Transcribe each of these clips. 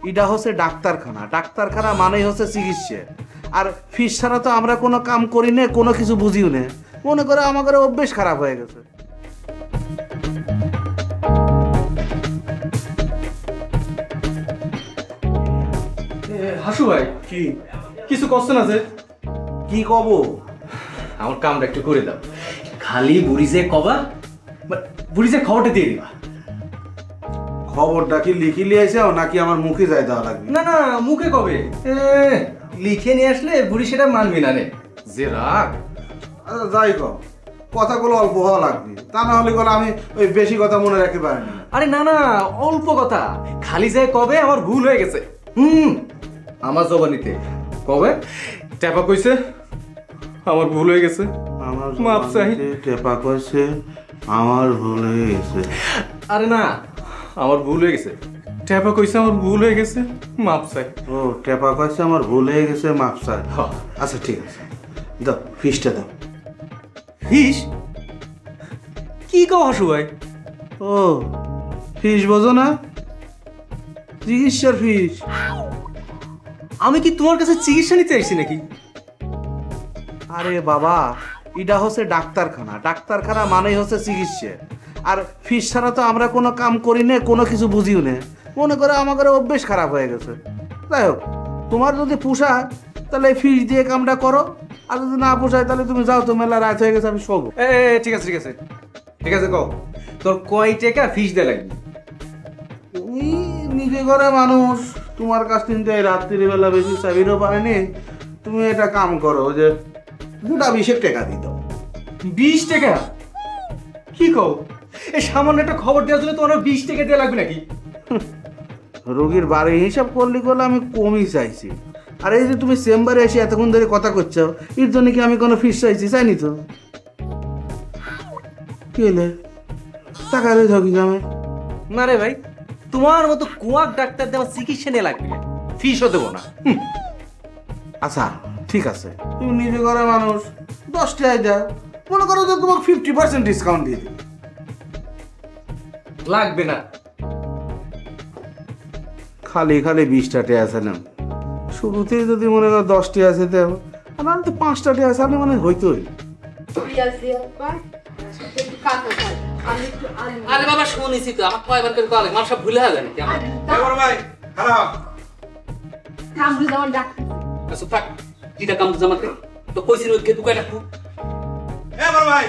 এটা হচ্ছে ডাক্তারখানা, ডাক্তারখানা মানেই হচ্ছে চিকিৎসা। আর ফিস ছাড়া তো আমরা কোনো কাম করি না, কোনো কিছু বুঝিও না। মনে করে আমাদের অভ্যেস খারাপ হয়ে গেছে। হাসু ভাই কি কিছু কষ্ট আছে? কি কব? আমার কামটা একটু করে দাও। খালি বুড়ি যে কবা, বুড়ি যে খবরটা দিয়ে দিবা। খবরটা কি লিখে নিয়ে আইসাও নাকি আমার মুখে যাই দেওয়া লাগবে? না না, মুখে কবে লিখে নিয়ে আসলে বুড়ি সেটা মানবি না রে। যে রাগ। আচ্ছা যাই কর, কথাগুলো অল্প হওয়া লাগবে, তা না হলে গেলে আমি ওই বেশি কথা মনে রাখতে পারি না। আরে না না, অল্প কথা। খালি যায় কবে আমার ভুল হয়ে গেছে। আমার জবানিতে কবে টেপা কইছে আমার ভুল হয়ে গেছে, আমার মাপ চাই। টেপা কইছে আমার ভুল হয়ে গেছে। আরে না, আমার ভুল হয়ে গেছে। টেপা কইছে আমার ভুল হয়ে গেছে, মাপ চাই। ও টেপা কইছে আমার ভুল হয়ে গেছে, মাপ চাই। আচ্ছা ঠিক আছে, দাও ফিসটা দাও। ফিস? কি কও হাসু ভাই? ও ফিস বোঝো না? চিকিৎসার ফিস। আমি কি তোমার কাছে চিকিৎসা নিতে আসছি নাকি? আরে বাবা, এটা হচ্ছে ডাক্তারখানা, ডাক্তারখানা মানেই হচ্ছে চিকিৎসা। আর ফিস ছাড়া তো আমরা কোনো কাম করি না, কোনো কিছু বুঝিও না। মনে করে আমাদের অভ্যেস খারাপ হয়ে গেছে। যাই হোক, তোমার যদি পোষায় তাহলে ফিস দিয়ে কামটা করো, আর যদি না পোষায় তাহলে তুমি যাও, তো মেলা রাত হয়ে গেছে, আমি শোবো। ঠিক আছে ঠিক আছে ঠিক আছে, কও তোর কয় টাকা ফিস দেয়া লাগবে? তুমি নিজে ঘরে মানুষ, তোমার কাছ থেকে রাত্রির বেলা বেশি চাবিরও পারেনি। তুমি এটা কাম করো যে 20 টাকা দিত। 20 টাকা? কি কও? এই সামান্য একটা খবর দেওয়ার জন্য তোমার 20 টাকা দেওয়া লাগবে নাকি? রোগীর বাড়ি হিসাব করলে করলে আমি কমই চাইছি। আর এই যে তুমি চেম্বারে এসে এতক্ষণ ধরে কথা করছো, এর জন্য কি আমি কোনো ফিস চাইছি? চাইনি তো। কি হলে টাকা রয়ে থাকি আমি? না রে ভাই, তোমার মতো কুয়াক ডাক্তার দেওয়া চিকিৎসা নিয়ে লাগবে, ফিসও দেবো না। আচ্ছা ঠিক আছে, তুমি নিজে ঘরে মানুষ, 10 টাকায় দাও। মনে করো যে তোমাকে 50% ডিসকাউন্ট দিয়ে দিই। লাগবে না। খালি খালি 20 টাকা আছে না, শুরুতেই যদি মনে করো 10 টাকা আছে দেও, আর আমি তো 5 টাকা আছে, আমি মানে হইতোই। আরে বাবা শুনেছি তো, আমার কয়বার করে কল আমার সব ভুলে গেল নাকি আমার? ভাই খারাপ কামরু জামান ডাক্তার। আচ্ছা থাক, কিটা কাম জামাতে তো কইছিস ওকে তুই কয়টা খুব। এ বড় ভাই,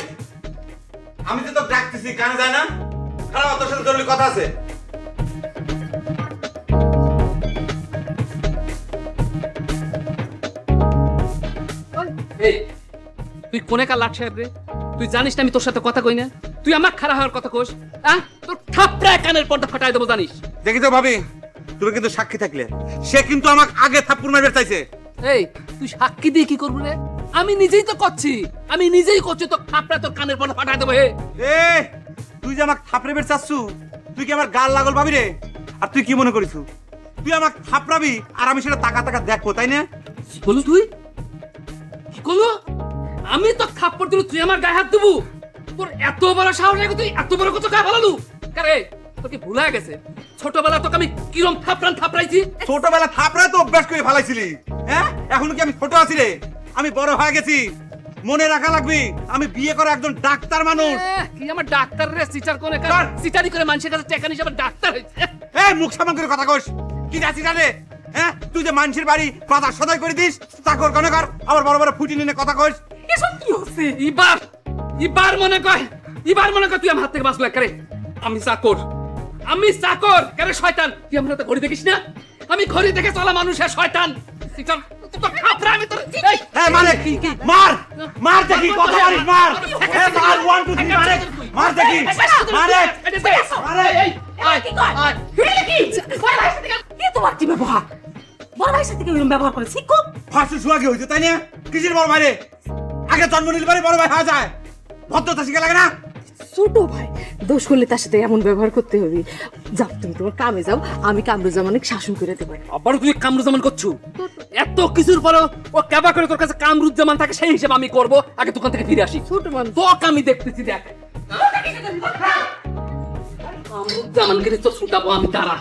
আমি তো তোকে ডাকতেছি, কানে যায় না? খারাপ, তোর সাথে জরুরি কথা আছে। এই তুই কোনে কাল লাট সাহেব রে? তুই জানিস না আমি তোর সাথে কথা কই না? তুই আমার খারাপ হওয়ার কথা কইস? তোর থাপড়া কানের পর্দা ফাটাই দেবো জানিস? দেখি তো ভাবি, তুমি কিন্তু সাক্ষী থাকলে, সে কিন্তু আমাকে আগে থাপ্পড় মারবে চাইছে। এই তুই সাক্ষী দিয়ে কি করবি রে? আমি নিজেই তো করছি, আমি নিজেই করছি, তো থাপড়া তোর কানের পর্দা ফাটাই দেবো। হে এ তুই যে আমাকে থাপড়ে বের চাচ্ছু, তুই কি আমার গাল লাগল ভাবি রে? আর তুই কি মনে করিস তুই আমাকে থাপড়াবি আর আমি সেটা তাকা তাকা দেখবো, তাই না? কি বলু তুই? কি করলো? আমি তো থাপ্পড় দিল, তুই আমার গায়ে হাত দেবো? তোর এত বড় সাহস নাকি? তুই এত বড় কথা গায়ে ফেলালু? কারে তোর কি ভুল হয়ে গেছে? ছোটবেলা তোকে আমি কিরম থাপড়াইছি? ছোটবেলা থাপড়া তো অভ্যাস করে ফেলাইছিলি, হ্যাঁ? এখন কি আমি ছোট আছি রে? আমি বড় হয়ে গেছি, মনে রাখা লাগবে আমি বিয়ে করে একজন ডাক্তার মানুষ। কি আমার ডাক্তার রে? সিটার কোনে কার সিটারি করে মানুষের কাছে টাকা নিয়ে যাবে ডাক্তার হইছে? এই মুখ সামনে করে কথা কইস, কি যাচ্ছিস রে? হ্যাঁ, তুই যে মানুষের বাড়ি কথা সদাই করে দিস, চাকর কোনে কর, আবার বড় বড় ফুটি নিয়ে কথা কইস। এসব কি হচ্ছে? এবার মনে কর তুই আমার হাত থেকে বাঁচলে। কারে আমি চাকর কারে শয়তান? তুই আমার হাতে ঘড়ি দেখিস না? আমি ঘড়ি দেখে চলা মানুষের শয়তান। সিটার আমি তোর মার মার দেখি, কথা মারিস, মার। মার 1 2 3 মারে, মার দেখি, মারে মারে। কি কয়? কি? কি তোমার কি ব্যবহার? বড় ভাইয়ের সাথে কেউ ব্যবহার করে শিখো? ফাঁসি সুয়াগি হইছে, তাই না? কিসের বড় ভাই রে? আগে জন্ম নিলে পারে বড় ভাই হয়ে যায়, ভদ্রতা শিখে লাগে না? ছোট ভাই দোষ করলে তার সাথে এমন ব্যবহার করতে হবে? যাও তুমি তোমার কামে যাও, আমি কামরুজ্জামানকে শাসন করে দেবো। আবার তুই কামরুজ্জামান করছু? এত কিছুর পরেও ও কেবা করে তোর কাছে কামরুজ্জামান থাকে, সেই হিসেবে আমি করব। আগে দোকান থেকে ফিরে আসি। ছোট মানুষ তোকে আমি দেখতেছি, দেখ কামরুজ্জামানকে তো ছুটাবো আমি, দাঁড়া।